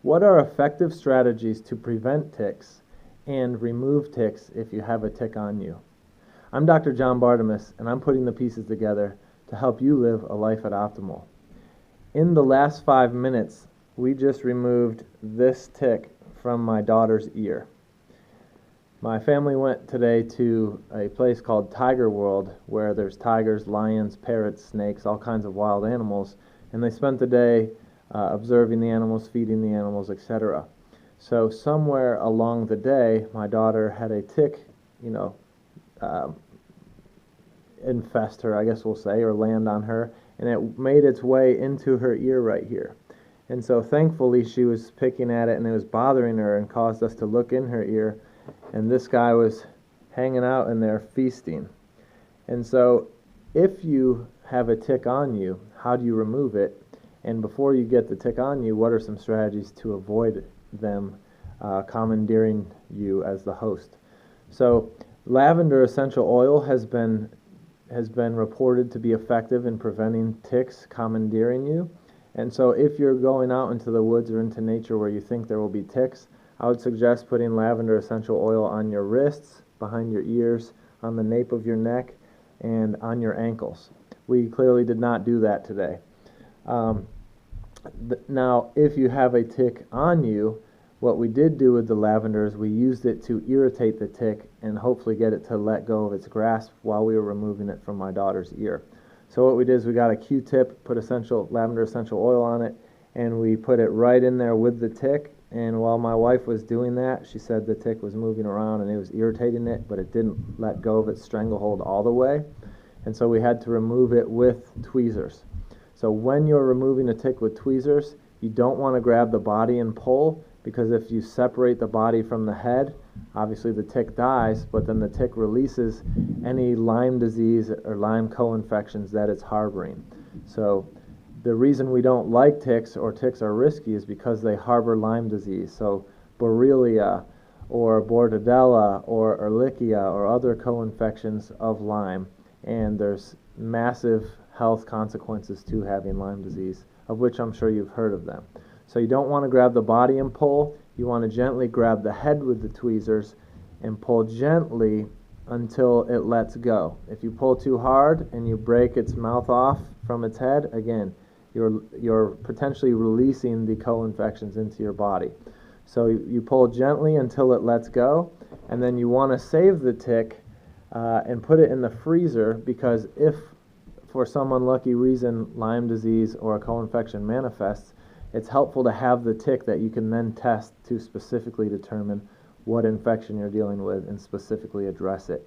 What are effective strategies to prevent ticks and remove ticks if you have a tick on you? I'm Dr. John Bartemus, and I'm putting the pieces together to help you live a life at optimal. In the last 5 minutes, we just removed this tick from my daughter's ear. My family went today to a place called Tiger World, where there's tigers, lions, parrots, snakes, all kinds of wild animals, and they spent the day observing the animals, feeding the animals, etc. So somewhere along the day, my daughter had a tick, infest her, I guess we'll say, or land on her, and it made its way into her ear right here. And so thankfully she was picking at it and it was bothering her and caused us to look in her ear, and this guy was hanging out in there feasting. And so if you have a tick on you, how do you remove it? And before you get the tick on you, what are some strategies to avoid them commandeering you as the host? So lavender essential oil has been reported to be effective in preventing ticks commandeering you. And so if you're going out into the woods or into nature where you think there will be ticks, I would suggest putting lavender essential oil on your wrists, behind your ears, on the nape of your neck, and on your ankles. We clearly did not do that today. Now, if you have a tick on you, what we did do with the lavender is we used it to irritate the tick and hopefully get it to let go of its grasp while we were removing it from my daughter's ear. So what we did is we got a Q-tip, put lavender essential oil on it, and we put it right in there with the tick. And while my wife was doing that, she said the tick was moving around and it was irritating it, but it didn't let go of its stranglehold all the way. And so we had to remove it with tweezers. So when you're removing a tick with tweezers, you don't want to grab the body and pull, because if you separate the body from the head, obviously the tick dies, but then the tick releases any Lyme disease or Lyme co-infections that it's harboring. So the reason we don't like ticks, or ticks are risky, is because they harbor Lyme disease. So Borrelia or Bordetella or Ehrlichia or other co-infections of Lyme, and there's massive health consequences to having Lyme disease, of which I'm sure you've heard of them. So you don't want to grab the body and pull. You want to gently grab the head with the tweezers and pull gently until it lets go. If you pull too hard and you break its mouth off from its head, again, you're potentially releasing the co-infections into your body. So you pull gently until it lets go, and then you want to save the tick and put it in the freezer, because if for some unlucky reason Lyme disease or a co-infection manifests, it's helpful to have the tick that you can then test to specifically determine what infection you're dealing with and specifically address it.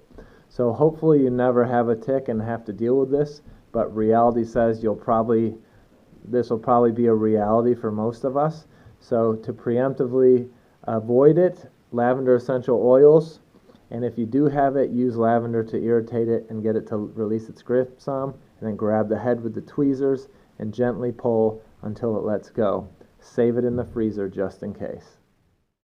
So hopefully you never have a tick and have to deal with this, but reality says this will probably be a reality for most of us. So to preemptively avoid it, lavender essential oils, and if you do have it, use lavender to irritate it and get it to release its grip some, and then grab the head with the tweezers and gently pull until it lets go. Save it in the freezer just in case.